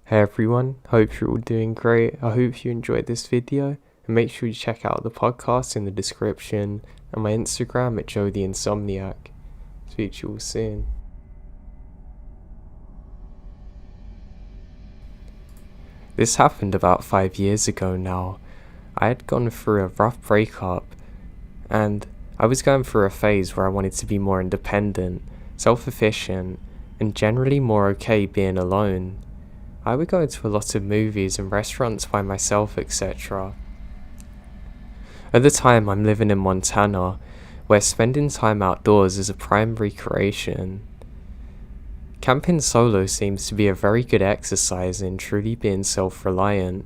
Hey everyone, hope you're all doing great. I hope you enjoyed this video, and make sure you check out the podcast in the description and my Instagram at Joe the Insomniak. Speak to you all soon. This happened about 5 years ago now. I had gone through a rough breakup, and I was going through a phase where I wanted to be more independent, self-efficient, and generally more okay being alone. I would go to a lot of movies and restaurants by myself, etc. At the time, I'm living in Montana, where spending time outdoors is a prime recreation. Camping solo seems to be a very good exercise in truly being self-reliant,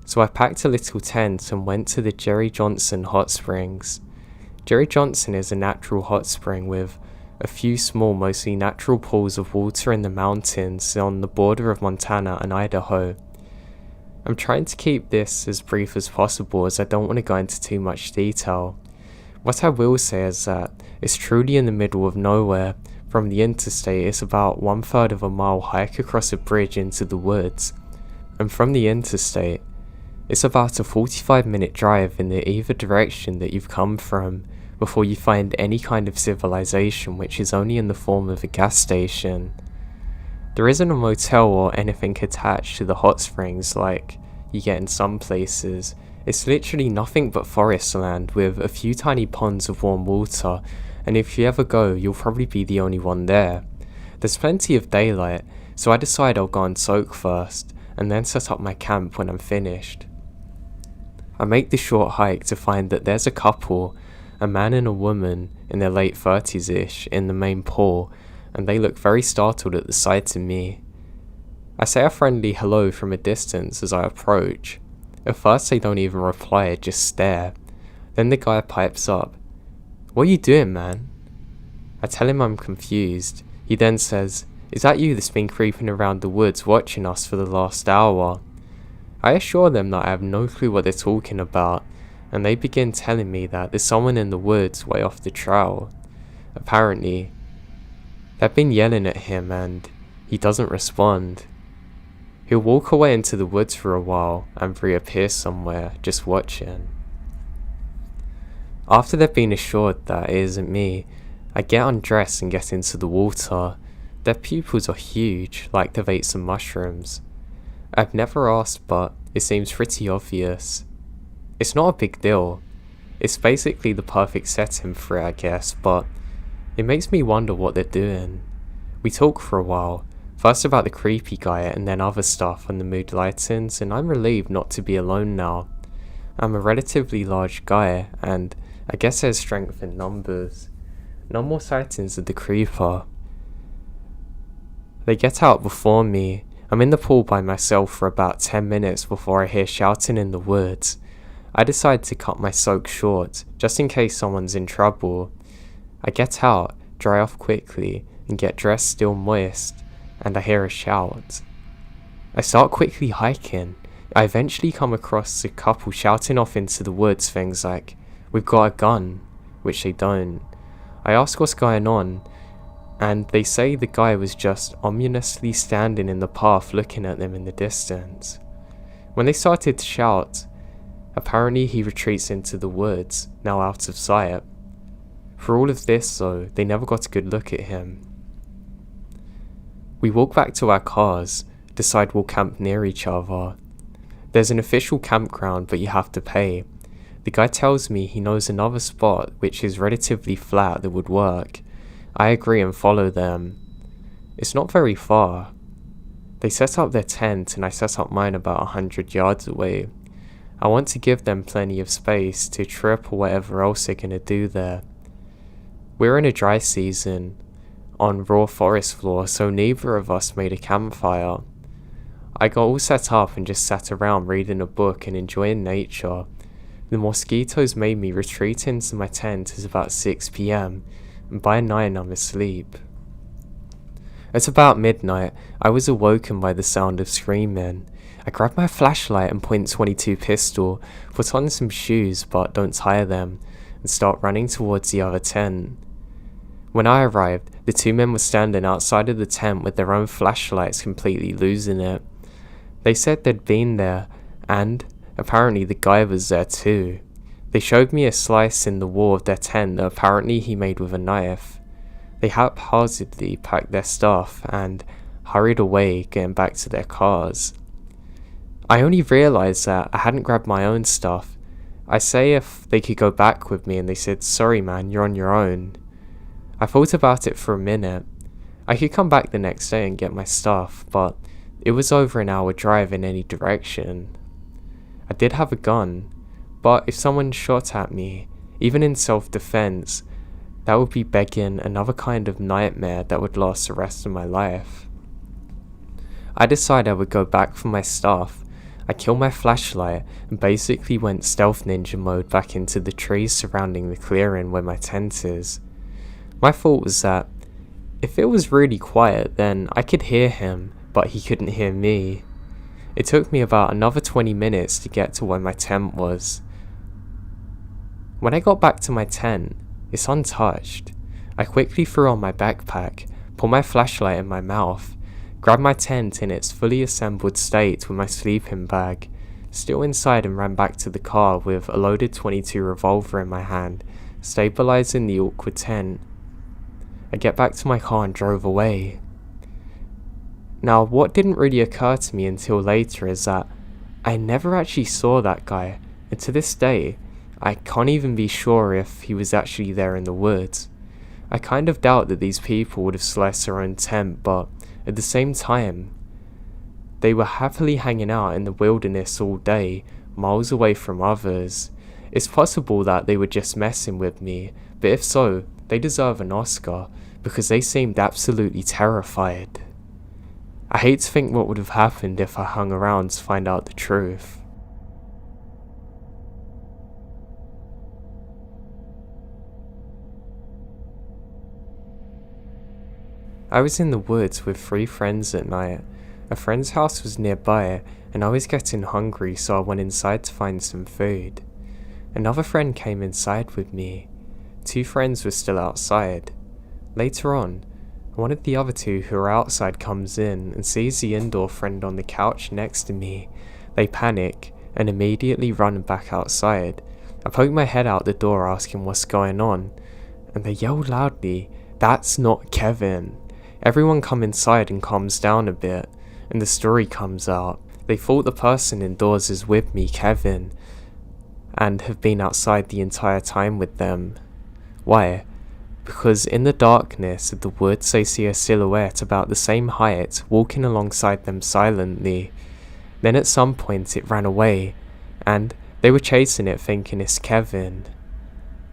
so I packed a little tent and went to the Jerry Johnson hot springs. Jerry Johnson is a natural hot spring with a few small, mostly natural pools of water in the mountains on the border of Montana and Idaho. I'm trying to keep this as brief as possible as I don't want to go into too much detail. What I will say is that it's truly in the middle of nowhere. From the interstate, it's about 1/3 of a mile hike across a bridge into the woods, and from the interstate, it's about a 45-minute drive in the either direction that you've come from before you find any kind of civilization, which is only in the form of a gas station. There isn't a motel or anything attached to the hot springs like you get in some places. It's literally nothing but forest land with a few tiny ponds of warm water, and if you ever go, you'll probably be the only one there. There's plenty of daylight, so I decide I'll go and soak first, and then set up my camp when I'm finished. I make the short hike to find that there's a couple, a man and a woman in their late 30s-ish, in the main pool, and they look very startled at the sight of me. I say a friendly hello from a distance as I approach. At first they don't even reply, just stare. Then the guy pipes up, "What are you doing, man?" I tell him I'm confused. He then says, "Is that you that's been creeping around the woods watching us for the last hour?" I assure them that I have no clue what they're talking about, and they begin telling me that there's someone in the woods way off the trail. Apparently, they've been yelling at him and he doesn't respond. He'll walk away into the woods for a while and reappear somewhere, just watching. After they've been assured that it isn't me, I get undressed and get into the water. Their pupils are huge, like they've ate some mushrooms. I've never asked, but it seems pretty obvious. It's not a big deal. It's basically the perfect setting for it, I guess, but it makes me wonder what they're doing. We talk for a while, first about the creepy guy and then other stuff when the mood lightens, and I'm relieved not to be alone now. I'm a relatively large guy, and I guess there's strength in numbers. No more sightings of the creeper. They get out before me. I'm in the pool by myself for about 10 minutes before I hear shouting in the woods. I decide to cut my soak short, just in case someone's in trouble. I get out, dry off quickly, and get dressed still moist, and I hear a shout. I start quickly hiking. I eventually come across a couple shouting off into the woods things like, "We've got a gun," which they don't. I ask what's going on, and they say the guy was just ominously standing in the path looking at them in the distance. When they started to shout, apparently he retreats into the woods, now out of sight. For all of this though, they never got a good look at him. We walk back to our cars, decide we'll camp near each other. There's an official campground, but you have to pay. The guy tells me he knows another spot which is relatively flat that would work. I agree and follow them. It's not very far. They set up their tent and I set up mine about 100 yards away. I want to give them plenty of space to trip or whatever else they're gonna do there. We're in a dry season, on raw forest floor, so neither of us made a campfire. I got all set up and just sat around reading a book and enjoying nature. The mosquitoes made me retreat into my tent at about 6 PM, and by 9 I'm asleep. At about midnight, I was awoken by the sound of screaming. I grab my flashlight and .22 pistol, put on some shoes but don't tire them, and start running towards the other tent. When I arrived, the two men were standing outside of the tent with their own flashlights completely losing it. They said they'd been there, and apparently the guy was there too. They showed me a slice in the wall of their tent that apparently he made with a knife. They haphazardly packed their stuff and hurried away, getting back to their cars. I only realised that I hadn't grabbed my own stuff. I say if they could go back with me, and they said, "Sorry man, you're on your own." I thought about it for a minute. I could come back the next day and get my stuff, but it was over an hour drive in any direction. I did have a gun, but if someone shot at me, even in self-defense, that would be begging another kind of nightmare that would last the rest of my life. I decided I would go back for my stuff. I killed my flashlight and basically went stealth ninja mode back into the trees surrounding the clearing where my tent is. My thought was that if it was really quiet, then I could hear him, but he couldn't hear me. It took me about another 20 minutes to get to where my tent was. When I got back to my tent, it's untouched. I quickly threw on my backpack, put my flashlight in my mouth, grabbed my tent in its fully assembled state with my sleeping bag, still inside, and ran back to the car with a loaded .22 revolver in my hand, stabilizing the awkward tent. I get back to my car and drove away. Now, what didn't really occur to me until later is that I never actually saw that guy, and to this day, I can't even be sure if he was actually there in the woods. I kind of doubt that these people would have sliced their own tent, but at the same time, they were happily hanging out in the wilderness all day, miles away from others. It's possible that they were just messing with me, but if so, they deserve an Oscar, because they seemed absolutely terrified. I hate to think what would have happened if I hung around to find out the truth. I was in the woods with 3 friends at night. A friend's house was nearby, and I was getting hungry, so I went inside to find some food. Another friend came inside with me. 2 friends were still outside. Later on, one of the other 2 who were outside comes in and sees the indoor friend on the couch next to me. They panic and immediately run back outside. I poke my head out the door asking what's going on, and they yell loudly, "That's not Kevin." Everyone come inside and calms down a bit, and the story comes out. They thought the person indoors is with me, Kevin, and have been outside the entire time with them. Why? Because in the darkness of the woods they see a silhouette about the same height walking alongside them silently. Then at some point it ran away, and they were chasing it thinking it's Kevin.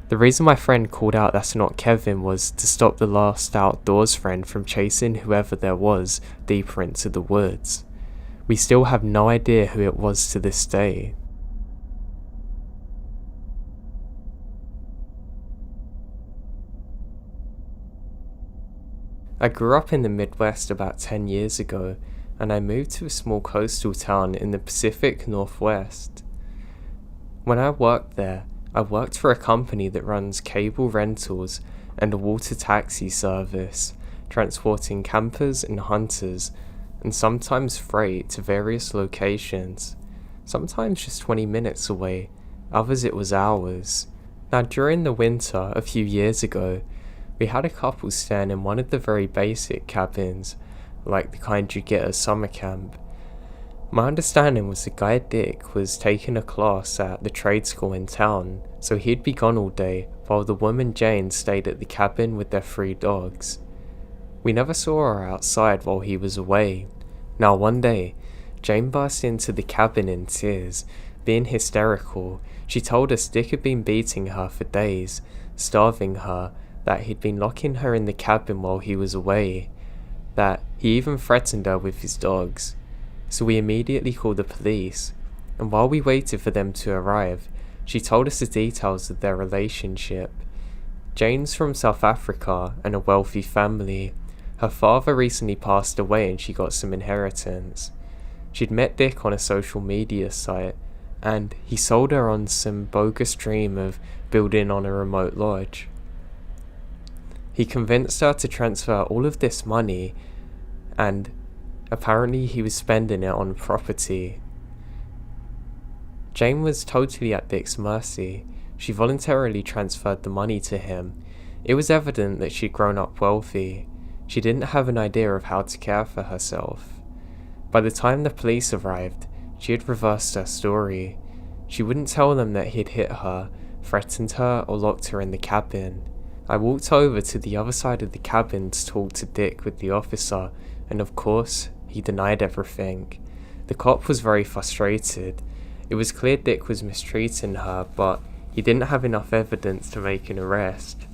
The reason my friend called out "that's not Kevin" was to stop the last outdoors friend from chasing whoever there was deeper into the woods. We still have no idea who it was to this day. I grew up in the Midwest about 10 years ago, and I moved to a small coastal town in the Pacific Northwest. When I worked there, I worked for a company that runs cable rentals and a water taxi service, transporting campers and hunters, and sometimes freight to various locations, sometimes just 20 minutes away, others it was hours. Now during the winter, a few years ago, we had a couple staying in one of the very basic cabins, like the kind you get at summer camp. My understanding was the guy Dick was taking a class at the trade school in town, so he'd be gone all day, while the woman Jane stayed at the cabin with their 3 dogs. We never saw her outside while he was away. Now one day, Jane burst into the cabin in tears, being hysterical. She told us Dick had been beating her for days, starving her, that he'd been locking her in the cabin while he was away, that he even threatened her with his dogs. So we immediately called the police, and while we waited for them to arrive, she told us the details of their relationship. Jane's from South Africa and a wealthy family. Her father recently passed away and she got some inheritance. She'd met Dick on a social media site, and he sold her on some bogus dream of building on a remote lodge. He convinced her to transfer all of this money, and Apparently he was spending it on property. Jane was totally at Dick's mercy. She voluntarily transferred the money to him. It was evident that she'd grown up wealthy. She didn't have an idea of how to care for herself. By the time the police arrived, she had reversed her story. She wouldn't tell them that he'd hit her, threatened her, or locked her in the cabin. I walked over to the other side of the cabin to talk to Dick with the officer, and of course, he denied everything. The cop was very frustrated. It was clear Dick was mistreating her, but he didn't have enough evidence to make an arrest.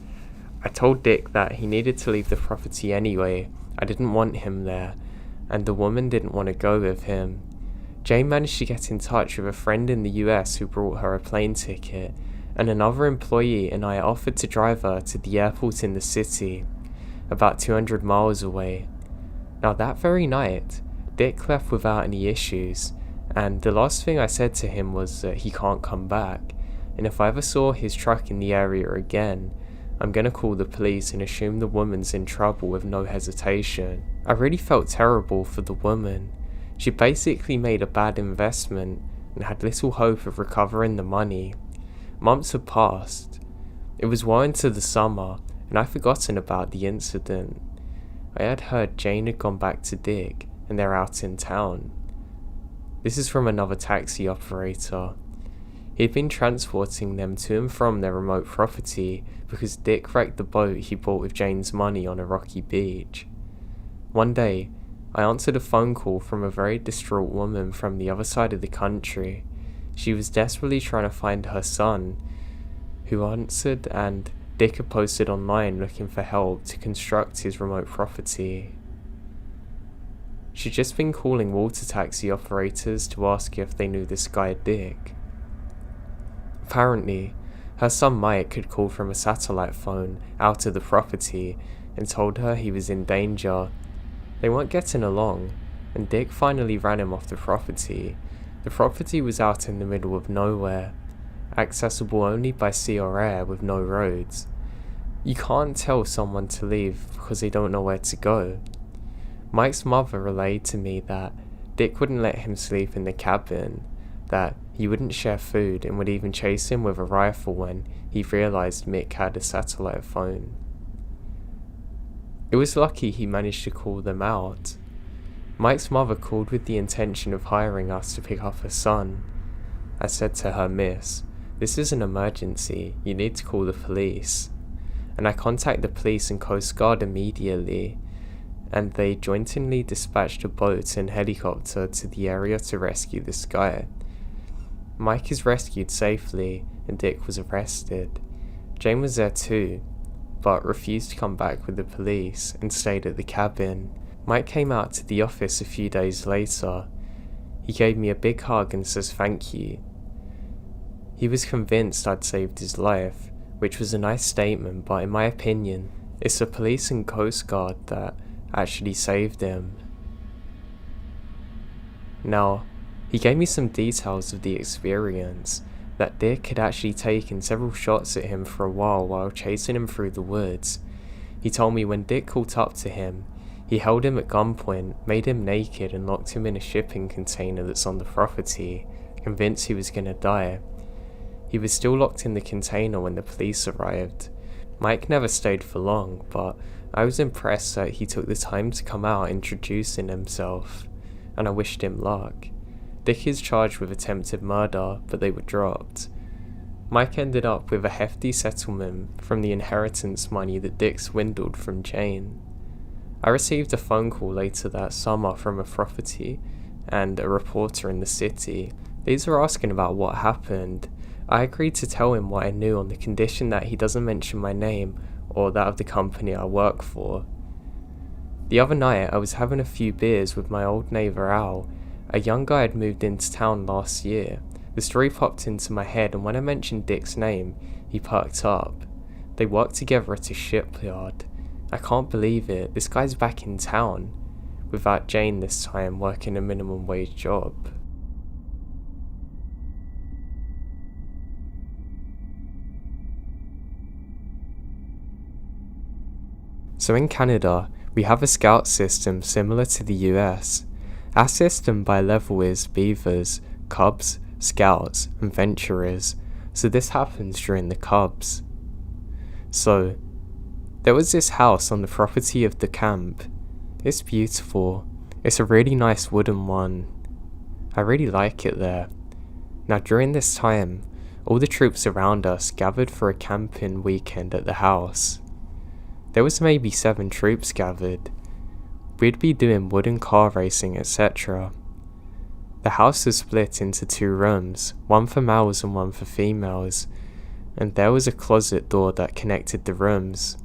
I told Dick that he needed to leave the property anyway. I didn't want him there, and the woman didn't want to go with him. Jane managed to get in touch with a friend in the US who brought her a plane ticket, and another employee and I offered to drive her to the airport in the city, about 200 miles away. Now that very night, Dick left without any issues, and the last thing I said to him was that he can't come back, and if I ever saw his truck in the area again, I'm gonna call the police and assume the woman's in trouble with no hesitation. I really felt terrible for the woman. She basically made a bad investment and had little hope of recovering the money. Months had passed. It was well into the summer, and I'd forgotten about the incident. I had heard Jane had gone back to Dick, and they're out in town. This is from another taxi operator. He'd been transporting them to and from their remote property because Dick wrecked the boat he bought with Jane's money on a rocky beach. One day, I answered a phone call from a very distraught woman from the other side of the country. She was desperately trying to find her son, who answered, and Dick had posted online looking for help to construct his remote property. She'd just been calling water taxi operators to ask if they knew this guy Dick. Apparently, her son Mike had called from a satellite phone out of the property and told her he was in danger. They weren't getting along, and Dick finally ran him off the property. The property was out in the middle of nowhere, accessible only by sea or air with no roads. You can't tell someone to leave because they don't know where to go. Mike's mother relayed to me that Dick wouldn't let him sleep in the cabin, that he wouldn't share food and would even chase him with a rifle when he realized Mick had a satellite phone. It was lucky he managed to call them out. Mike's mother called with the intention of hiring us to pick up her son. I said to her, "Miss, this is an emergency, you need to call the police." And I contacted the police and Coast Guard immediately, and they jointly dispatched a boat and helicopter to the area to rescue this guy. Mike is rescued safely, and Dick was arrested. Jane was there too, but refused to come back with the police and stayed at the cabin. Mike came out to the office a few days later. He gave me a big hug and says thank you. He was convinced I'd saved his life, which was a nice statement, but in my opinion, it's the police and Coast Guard that actually saved him. Now, he gave me some details of the experience, that Dick had actually taken several shots at him for a while chasing him through the woods. He told me when Dick caught up to him, he held him at gunpoint, made him naked and locked him in a shipping container that's on the property, convinced he was gonna die. He was still locked in the container when the police arrived. Mike never stayed for long, but I was impressed that he took the time to come out introducing himself, and I wished him luck. Dick is charged with attempted murder, but they were dropped. Mike ended up with a hefty settlement from the inheritance money that Dick swindled from Jane. I received a phone call later that summer from a property and a reporter in the city. These were asking about what happened. I agreed to tell him what I knew on the condition that he doesn't mention my name or that of the company I work for. The other night I was having a few beers with my old neighbour Al. A young guy had moved into town last year. The story popped into my head, and when I mentioned Dick's name, he perked up. They worked together at a shipyard. I can't believe it, this guy's back in town, without Jane this time working a minimum wage job. So in Canada, We have a scout system similar to the US. Our system by level is beavers, cubs, scouts, and venturers, so this happens during the cubs. So, there was this house on the property of the camp. It's beautiful. It's a really nice wooden one. I really like it there. Now during this time, all the troops around us gathered for a camping weekend at the house. There was maybe 7 troops gathered. We'd be doing wooden car racing, etc. The house was split into 2 rooms, one for males and one for females, and there was a closet door that connected the rooms.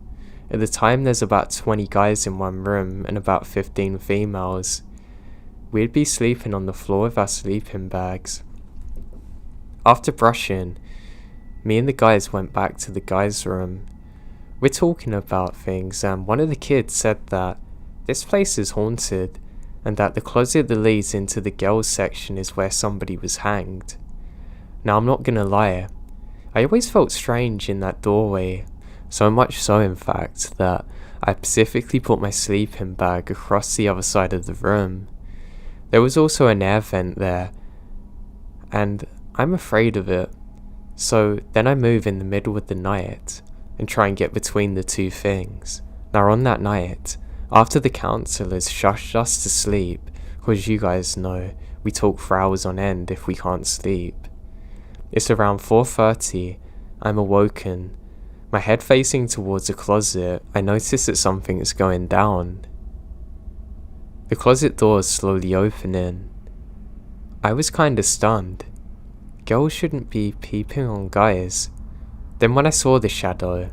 At the time there's about 20 guys in one room and about 15 females. We'd be sleeping on the floor with our sleeping bags. After brushing, me and the guys went back to the guys' room. We're talking about things and one of the kids said that this place is haunted and that the closet that leads into the girls section is where somebody was hanged. Now I'm not gonna lie, I always felt strange in that doorway, so much so in fact that I specifically put my sleeping bag across the other side of the room. There was also an air vent there, and I'm afraid of it, so then I move in the middle of the night and try and get between the 2 things. Now on that night, after the counsellors shushed us to sleep, cause you guys know we talk for hours on end if we can't sleep. It's around 4:30, I'm awoken, my head facing towards a closet. I notice that something is going down. The closet door is slowly opening. I was kinda stunned. Girls shouldn't be peeping on guys. Then when I saw the shadow,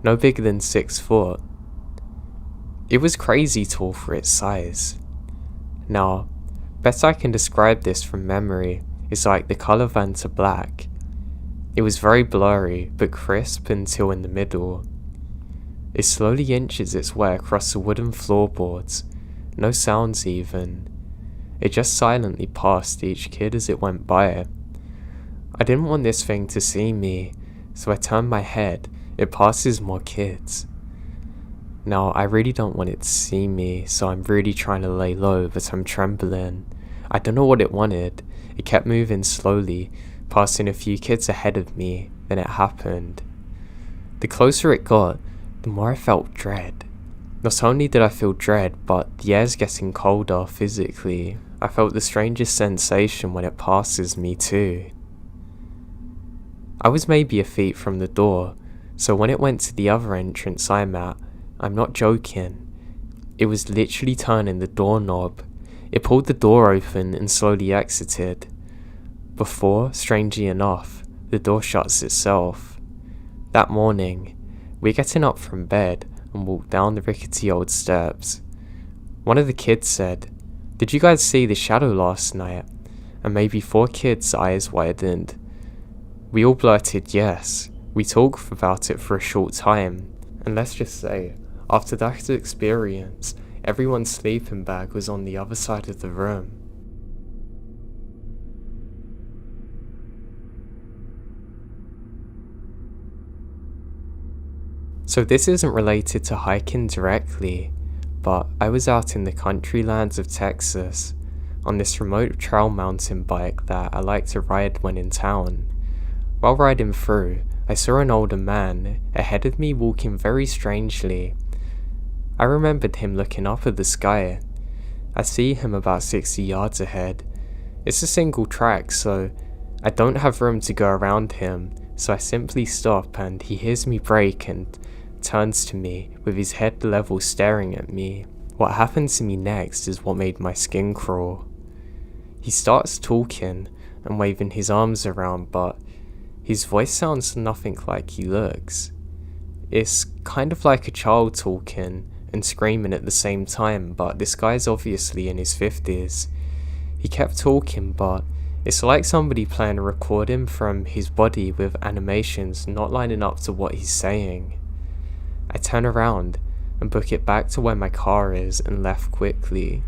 no bigger than 6 foot, it was crazy tall for its size. Now, best I can describe this from memory is like the colour Vanta black. It was very blurry but crisp until in the middle. It slowly inches its way across the wooden floorboards, no sounds even. It just silently passed each kid as it went by. I didn't want this thing to see me, so I turned my head. It passes more kids. Now I really don't want it to see me, so I'm really trying to lay low, but I'm trembling. I don't know what it wanted. It kept moving slowly, passing a few kids ahead of me, then it happened. The closer it got, the more I felt dread. Not only did I feel dread, but the air's getting colder physically. I felt the strangest sensation when it passes me too. I was maybe a feet from the door, so when it went to the other entrance I'm at, I'm not joking, it was literally turning the doorknob. It pulled the door open and slowly exited. Before, strangely enough, the door shuts itself. That morning, we're getting up from bed and walk down the rickety old steps. One of the kids said, "Did you guys see the shadow last night?" And maybe 4 kids' eyes widened. We all blurted yes. We talked about it for a short time, and let's just say, after that experience, everyone's sleeping bag was on the other side of the room. So this isn't related to hiking directly, but I was out in the country lands of Texas, on this remote trail mountain bike that I like to ride when in town. While riding through, I saw an older man ahead of me walking very strangely. I remembered him looking up at the sky. I see him about 60 yards ahead. It's a single track, so I don't have room to go around him, so I simply stop and he hears me brake and turns to me with his head level staring at me. What happened to me next is what made my skin crawl. He starts talking and waving his arms around, but his voice sounds nothing like he looks. It's kind of like a child talking and screaming at the same time, but this guy's obviously in his 50s. He kept talking, but it's like somebody playing a recording from his body with animations not lining up to what he's saying. I turn around and book it back to where my car is and left quickly.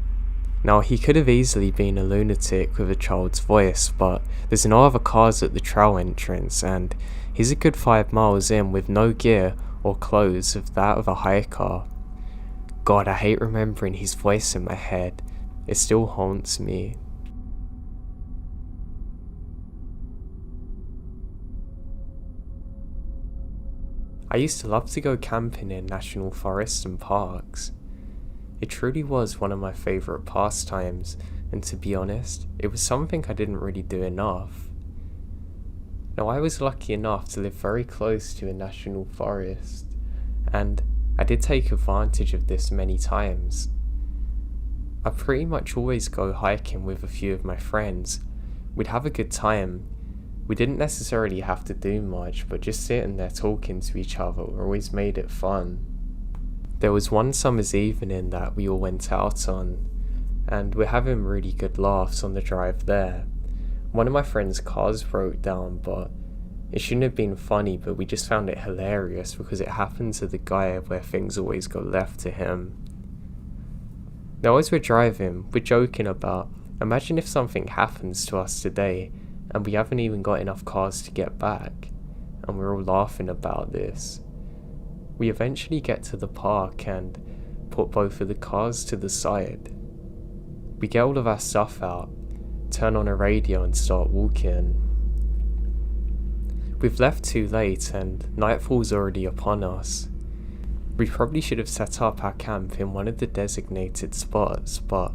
Now he could have easily been a lunatic with a child's voice, but there's no other cars at the trail entrance and he's a good 5 miles in with no gear or clothes of that of a hiker. God, I hate remembering his voice in my head. It still haunts me. I used to love to go camping in national forests and parks. It truly was one of my favourite pastimes, and to be honest, it was something I didn't really do enough. Now, I was lucky enough to live very close to a national forest, and I did take advantage of this many times. I pretty much always go hiking with a few of my friends. We'd have a good time. We didn't necessarily have to do much, but just sitting there talking to each other always made it fun. There was one summer's evening that we all went out on, and we're having really good laughs on the drive there. One of my friend's cars broke down, but it shouldn't have been funny, but we just found it hilarious because it happened to the guy where things always go left to him. Now, as we're driving, we're joking about, imagine if something happens to us today and we haven't even got enough cars to get back, and we're all laughing about this. We eventually get to the park and put both of the cars to the side. We get all of our stuff out, turn on a radio and start walking. We've left too late and nightfall's already upon us. We probably should have set up our camp in one of the designated spots, but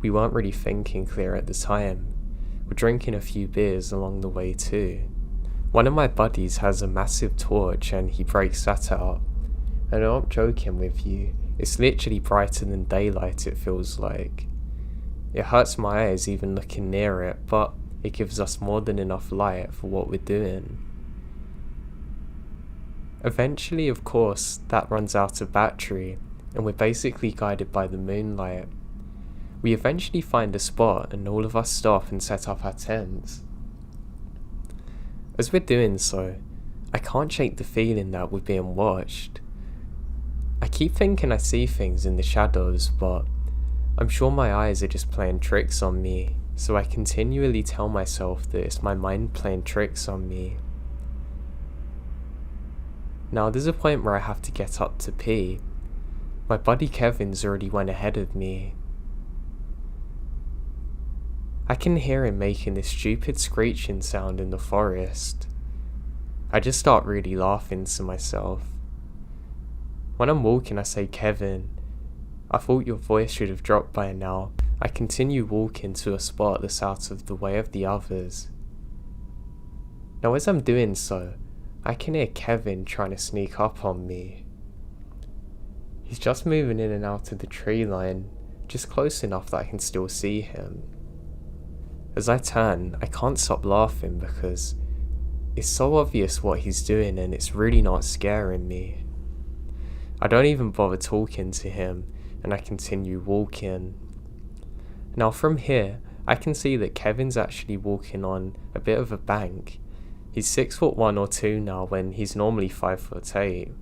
we weren't really thinking clear at the time. We're drinking a few beers along the way too. One of my buddies has a massive torch and he breaks that out. And I'm not joking with you, it's literally brighter than daylight, it feels like. It hurts my eyes even looking near it, but it gives us more than enough light for what we're doing. Eventually, of course, that runs out of battery, and we're basically guided by the moonlight. We eventually find a spot and all of us stop and set up our tents. As we're doing so, I can't shake the feeling that we're being watched. I keep thinking I see things in the shadows, but I'm sure my eyes are just playing tricks on me, so I continually tell myself that it's my mind playing tricks on me. Now, there's a point where I have to get up to pee. My buddy Kevin's already went ahead of me. I can hear him making this stupid screeching sound in the forest. I just start really laughing to myself. When I'm walking, I say, "Kevin, I thought your voice should have dropped by now." I continue walking to a spot that's out of the way of the others. Now, as I'm doing so, I can hear Kevin trying to sneak up on me. He's just moving in and out of the tree line, just close enough that I can still see him. As I turn, I can't stop laughing because it's so obvious what he's doing and it's really not scaring me. I don't even bother talking to him and I continue walking. Now from here, I can see that Kevin's actually walking on a bit of a bank. He's 6'1" or 2" now when he's normally 5'8".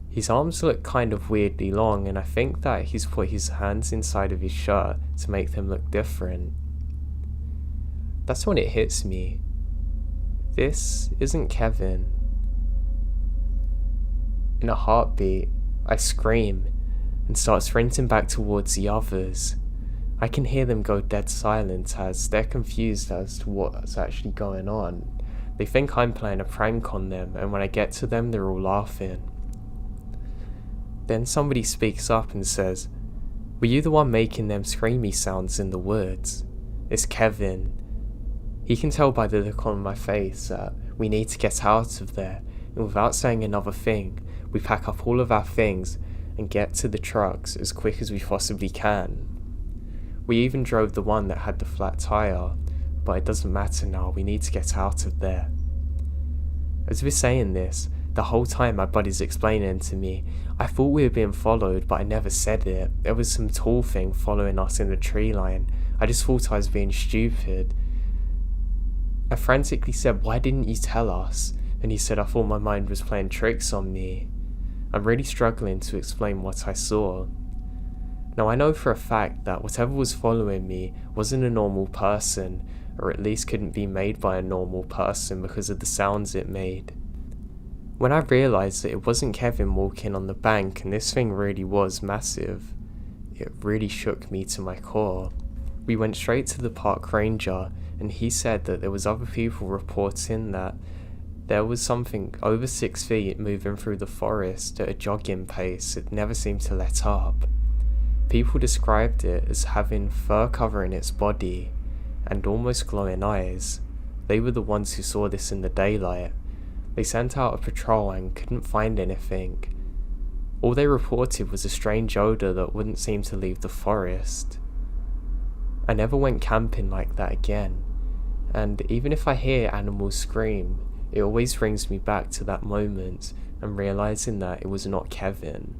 His arms look kind of weirdly long and I think that he's put his hands inside of his shirt to make them look different. That's when it hits me. This isn't Kevin. In a heartbeat, I scream and start sprinting back towards the others. I can hear them go dead silent as they're confused as to what's actually going on. They think I'm playing a prank on them, and when I get to them, they're all laughing. Then somebody speaks up and says, "Were you the one making them screamy sounds in the woods?" It's Kevin. He can tell by the look on my face that we need to get out of there, and without saying another thing, we pack up all of our things and get to the trucks as quick as we possibly can. We even drove the one that had the flat tire, but it doesn't matter now, we need to get out of there. As we're saying this, the whole time my buddy's explaining to me, I thought we were being followed, but I never said it. There was some tall thing following us in the tree line. I just thought I was being stupid. I frantically said, "Why didn't you tell us?" And he said, "I thought my mind was playing tricks on me." I'm really struggling to explain what I saw. Now I know for a fact that whatever was following me wasn't a normal person, or at least couldn't be made by a normal person because of the sounds it made. When I realised that it wasn't Kevin walking on the bank and this thing really was massive, it really shook me to my core. We went straight to the park ranger and he said that there was other people reporting that there was something over 6 feet moving through the forest at a jogging pace it never seemed to let up. People described it as having fur covering its body and almost glowing eyes. They were the ones who saw this in the daylight. They sent out a patrol and couldn't find anything. All they reported was a strange odour that wouldn't seem to leave the forest. I never went camping like that again, and even if I hear animals scream, it always brings me back to that moment and realising that it was not Kevin.